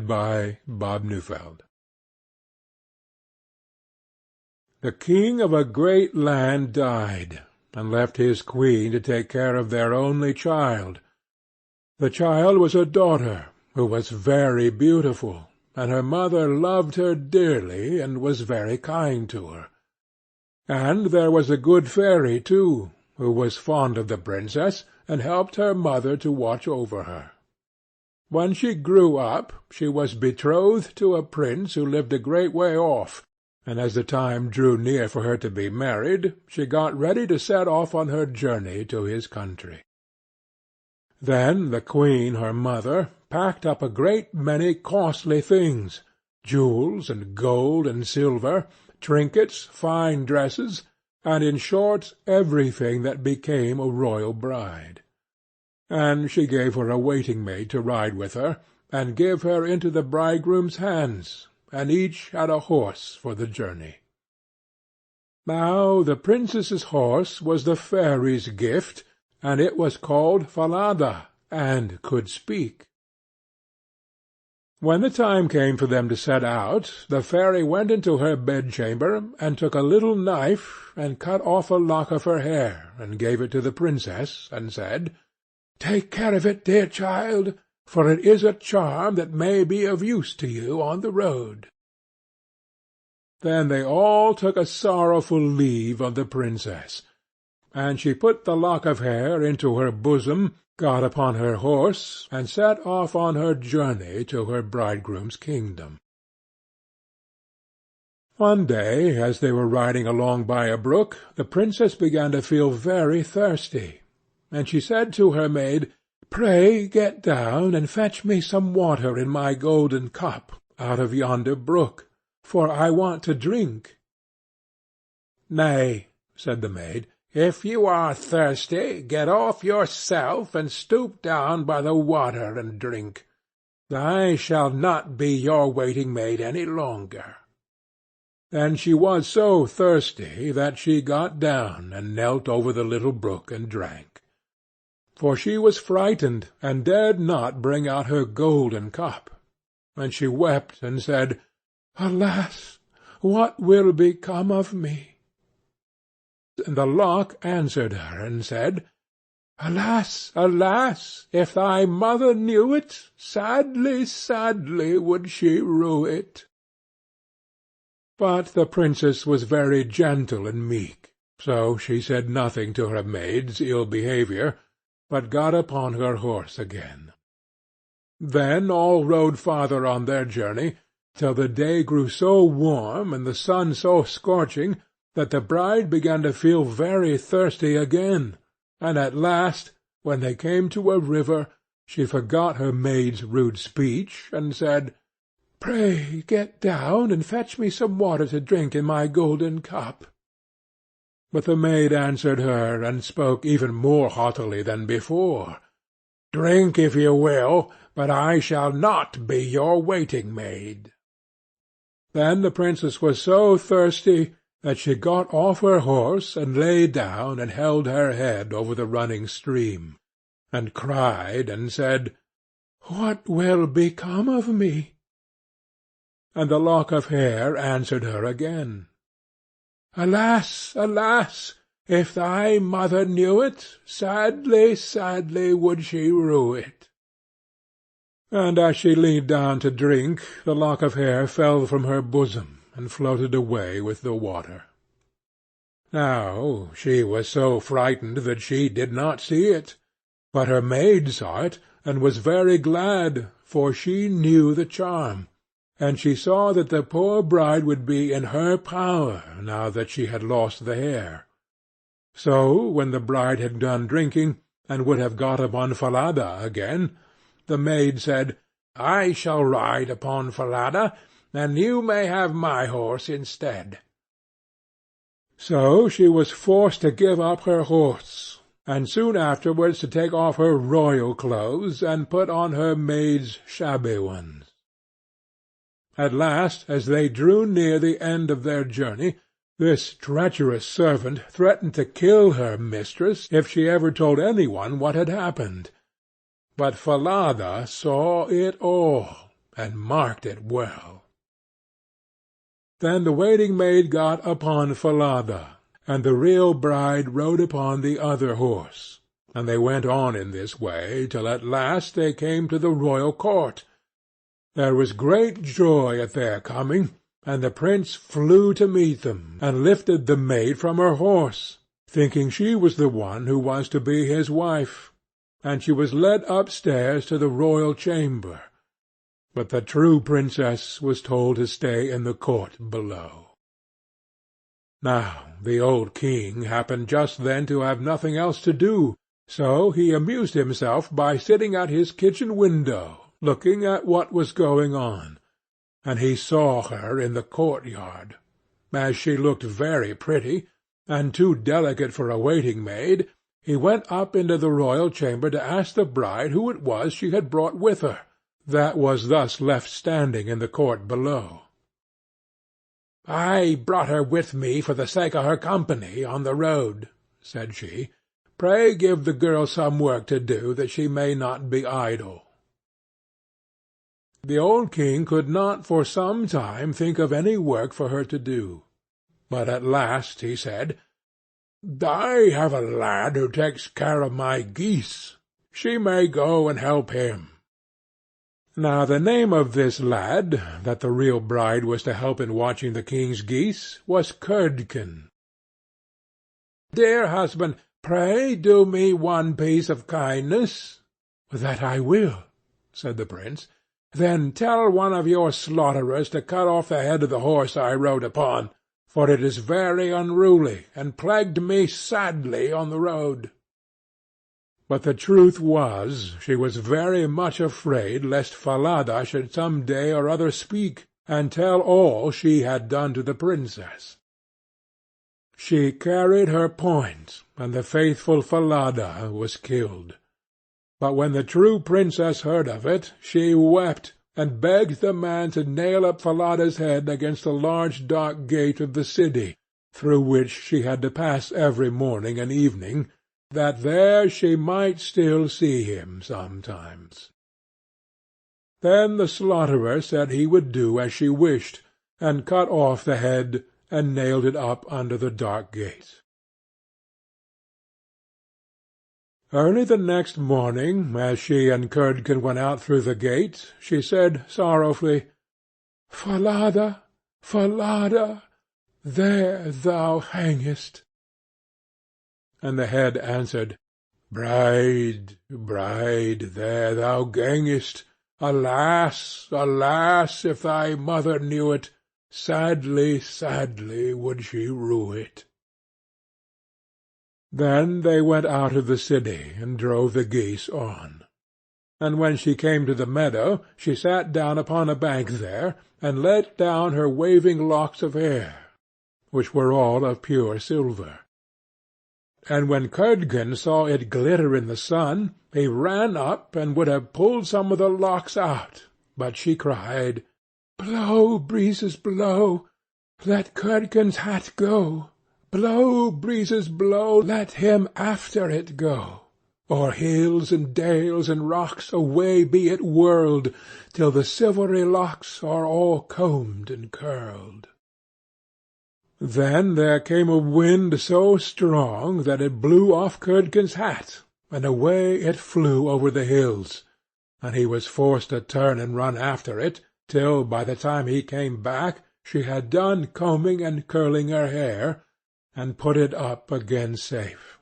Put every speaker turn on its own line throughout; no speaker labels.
by Bob Neufeld. The king of a great land died, and left his queen to take care of their only child. The child was a daughter, who was very beautiful, and her mother loved her dearly, and was very kind to her. And there was a good fairy, too, who was fond of the princess, and helped her mother to watch over her. When she grew up, she was betrothed to a prince who lived a great way off, and as the time drew near for her to be married, she got ready to set off on her journey to his country. Then the queen, her mother, packed up a great many costly things, jewels and gold and silver, trinkets, fine dresses, and in short everything that became a royal bride. And she gave her a waiting-maid to ride with her, and give her into the bridegroom's hands, and each had a horse for the journey. Now the princess's horse was the fairy's gift, and it was called Falada, and could speak. When the time came for them to set out, the fairy went into her bedchamber, and took a little knife, and cut off a lock of her hair, and gave it to the princess, and said, "Take care of it, dear child, for it is a charm that may be of use to you on the road." Then they all took a sorrowful leave of the princess, and she put the lock of hair into her bosom, got upon her horse, and set off on her journey to her bridegroom's kingdom. One day, as they were riding along by a brook, the princess began to feel very thirsty, and she said to her maid, "Pray get down and fetch me some water in my golden cup out of yonder brook, for I want to drink." "Nay," said the maid, "if you are thirsty, get off yourself, and stoop down by the water and drink. I shall not be your waiting-maid any longer." And she was so thirsty that she got down and knelt over the little brook and drank. For she was frightened, and dared not bring out her golden cup. And she wept and said, "Alas, what will become of me?" And the lock answered her and said, "Alas, alas, if thy mother knew it, sadly, sadly would she rue it." But the princess was very gentle and meek, so she said nothing to her maid's ill behaviour, but got upon her horse again. Then all rode farther on their journey, till the day grew so warm and the sun so scorching that the bride began to feel very thirsty again, and at last, when they came to a river, she forgot her maid's rude speech, and said, "Pray get down and fetch me some water to drink in my golden cup." But the maid answered her, and spoke even more haughtily than before, "Drink if you will, but I shall not be your waiting-maid." Then the princess was so thirsty that she got off her horse, and lay down and held her head over the running stream, and cried and said, "What will become of me?" And the lock of hair answered her again, "Alas, alas, if thy mother knew it, sadly, sadly would she rue it." And as she leaned down to drink, the lock of hair fell from her bosom, and floated away with the water. Now she was so frightened that she did not see it, but her maid saw it, and was very glad, for she knew the charm, and she saw that the poor bride would be in her power now that she had lost the hair. So when the bride had done drinking, and would have got upon Falada again, the maid said, "I shall ride upon Falada, and you may have my horse instead." So she was forced to give up her horse, and soon afterwards to take off her royal clothes, and put on her maid's shabby ones. At last, as they drew near the end of their journey, this treacherous servant threatened to kill her mistress if she ever told any one what had happened. But Falada saw it all, and marked it well. Then the waiting-maid got upon Falada, and the real bride rode upon the other horse, and they went on in this way till at last they came to the royal court. There was great joy at their coming, and the prince flew to meet them, and lifted the maid from her horse, thinking she was the one who was to be his wife, and she was led upstairs to the royal chamber. But the true princess was told to stay in the court below. Now the old king happened just then to have nothing else to do, so he amused himself by sitting at his kitchen window, looking at what was going on, and he saw her in the courtyard. As she looked very pretty, and too delicate for a waiting-maid, he went up into the royal chamber to ask the bride who it was she had brought with her, that was thus left standing in the court below. "I brought her with me for the sake of her company on the road," said she. "Pray give the girl some work to do, that she may not be idle." The old king could not for some time think of any work for her to do, but at last he said, "I have a lad who takes care of my geese. She may go and help him." Now the name of this lad, that the real bride was to help in watching the king's geese, was Curdken. "Dear husband, pray do me one piece of kindness." "That I will," said the prince. "Then tell one of your slaughterers to cut off the head of the horse I rode upon, for it is very unruly, and plagued me sadly on the road." But the truth was, she was very much afraid lest Falada should some day or other speak, and tell all she had done to the princess. She carried her point, and the faithful Falada was killed. But when the true princess heard of it, she wept, and begged the man to nail up Falada's head against the large dark gate of the city, through which she had to pass every morning and evening, that there she might still see him sometimes. Then the slaughterer said he would do as she wished, and cut off the head, and nailed it up under the dark gate. Early the next morning, as she and Curdken went out through the gate, she said sorrowfully, "Falada, Falada, there thou hangest." And the head answered, "Bride, bride, there thou gangest. Alas, alas, if thy mother knew it, sadly, sadly would she rue it." Then they went out of the city, and drove the geese on. And when she came to the meadow, she sat down upon a bank there, and let down her waving locks of hair, which were all of pure silver. And when Curdken saw it glitter in the sun, he ran up and would have pulled some of the locks out, but she cried, "Blow, breezes, blow! Let Curdken's hat go! Blow, breezes, blow! Let him after it go! O'er hills and dales and rocks away be it whirled, till the silvery locks are all combed and curled." Then there came a wind so strong that it blew off Curdken's hat, and away it flew over the hills, and he was forced to turn and run after it, till by the time he came back she had done combing and curling her hair, and put it up again safe.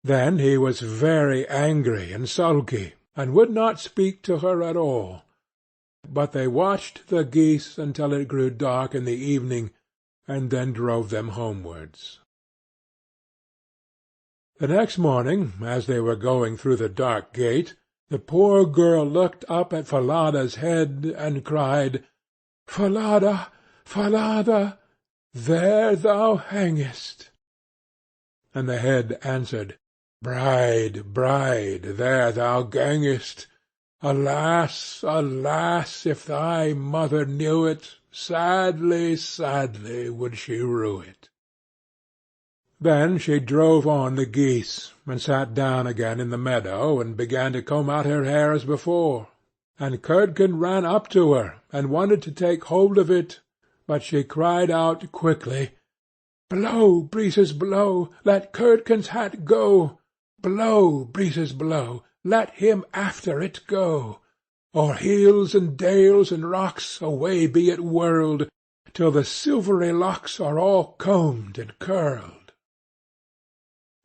Then he was very angry and sulky, and would not speak to her at all. But they watched the geese until it grew dark in the evening, and then drove them homewards. The next morning, as they were going through the dark gate, the poor girl looked up at Falada's head, and cried, "Falada, Falada, there thou hangest." And the head answered, "Bride, bride, there thou gangest. Alas, alas, if thy mother knew it, sadly, sadly would she rue it." Then she drove on the geese, and sat down again in the meadow, and began to comb out her hair as before, and Curdken ran up to her, and wanted to take hold of it, but she cried out quickly, "Blow, breezes, blow, let Curdken's hat go! Blow, breezes, blow, let him after it go! O'er hills and dales and rocks away be it whirled, till the silvery locks are all combed and curled."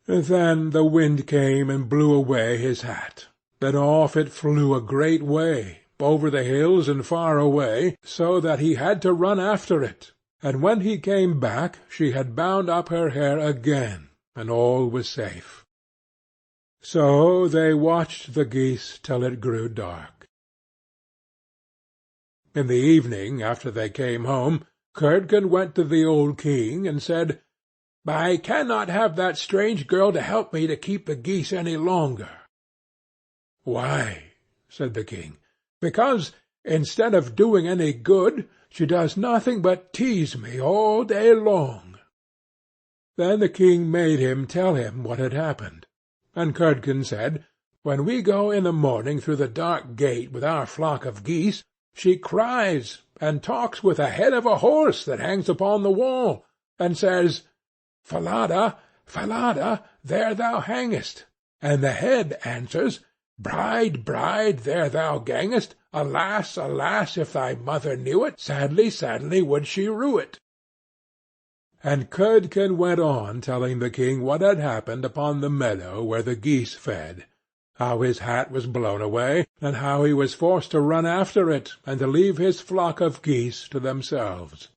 Then the wind came and blew away his hat. Then off it flew a great way, over the hills and far away, so that he had to run after it, and when he came back she had bound up her hair again, and all was safe. So they watched the geese till it grew dark. In the evening, after they came home, Curdken went to the old king and said, "I cannot have that strange girl to help me to keep the geese any longer." "Why?" said the king. "Because, instead of doing any good, she does nothing but tease me all day long." Then the king made him tell him what had happened. And Curdken said, "When we go in the morning through the dark gate with our flock of geese, she cries, and talks with the head of a horse that hangs upon the wall, and says, 'Falada, Falada, there thou hangest,' and the head answers, 'Bride, bride, there thou gangest, alas, alas, if thy mother knew it, sadly, sadly would she rue it.'" And Curdken went on telling the king what had happened upon the meadow where the geese fed, how his hat was blown away, and how he was forced to run after it, and to leave his flock of geese to themselves.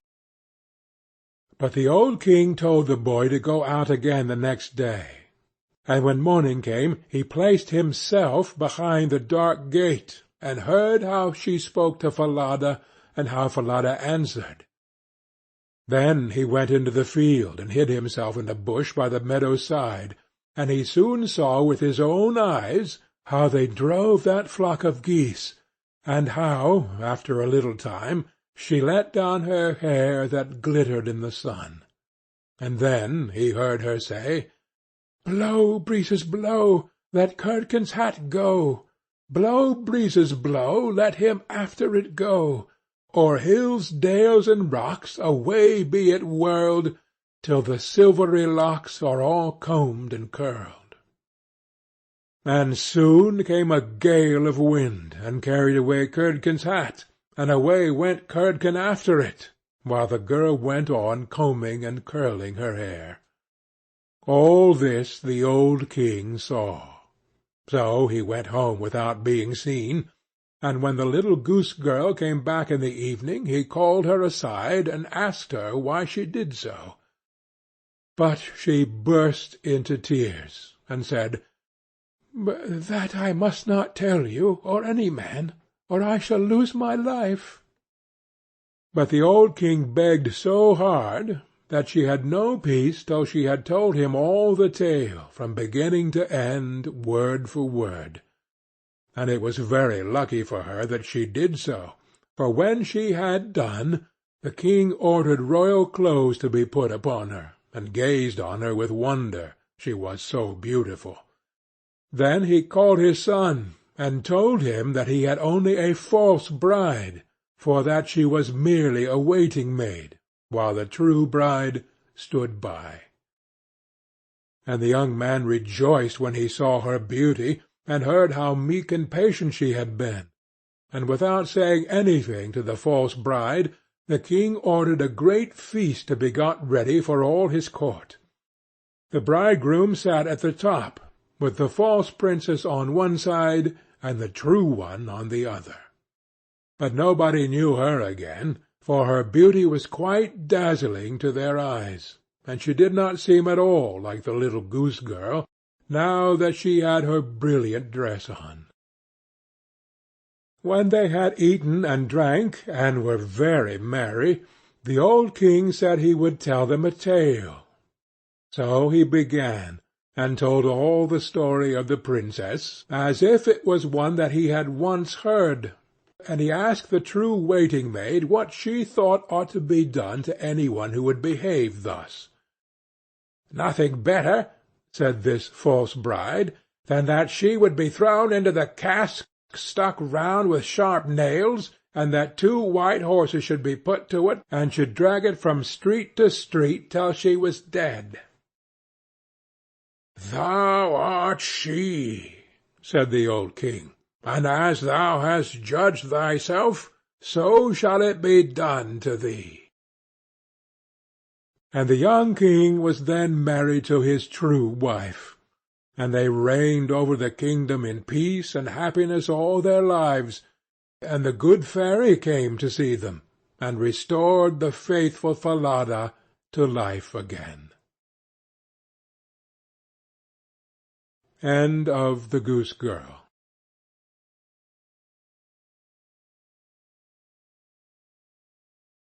But the old king told the boy to go out again the next day. And when morning came, he placed himself behind the dark gate, and heard how she spoke to Falada, and how Falada answered. Then he went into the field, and hid himself in a bush by the meadow's side, and he soon saw with his own eyes how they drove that flock of geese, and how, after a little time, she let down her hair that glittered in the sun. And then he heard her say, "Blow, breezes, blow, let Curdken's hat go! Blow, breezes, blow, let him after it go! O'er hills, dales, and rocks away be it whirled, till the silvery locks are all combed and curled." And soon came a gale of wind, and carried away Curdken's hat, and away went Curdken after it, while the girl went on combing and curling her hair. All this the old king saw. So he went home without being seen, and when the little goose-girl came back in the evening, he called her aside and asked her why she did so. But she burst into tears, and said, "That I must not tell you, or any man, or I shall lose my life." But the old king begged so hard that she had no peace till she had told him all the tale, from beginning to end, word for word. And it was very lucky for her that she did so, for when she had done, the king ordered royal clothes to be put upon her, and gazed on her with wonder, she was so beautiful. Then he called his son, and told him that he had only a false bride, for that she was merely a waiting-maid, while the true bride stood by. And the young man rejoiced when he saw her beauty, and heard how meek and patient she had been. And without saying anything to the false bride, the king ordered a great feast to be got ready for all his court. The bridegroom sat at the top, with the false princess on one side, and the true one on the other. But nobody knew her again, for her beauty was quite dazzling to their eyes, and she did not seem at all like the little goose-girl, now that she had her brilliant dress on. When they had eaten and drank, and were very merry, the old king said he would tell them a tale. So he began, and told all the story of the princess, as if it was one that he had once heard, and he asked the true waiting-maid what she thought ought to be done to any one who would behave thus. "Nothing better," said this false bride, "than that she would be thrown into the cask stuck round with sharp nails, and that 2 white horses should be put to it, and should drag it from street to street till she was dead." "Thou art she," said the old king, "and as thou hast judged thyself, so shall it be done to thee." And the young king was then married to his true wife, and they reigned over the kingdom in peace and happiness all their lives, and the good fairy came to see them, and restored the faithful Falada to life again. End of The Goose Girl.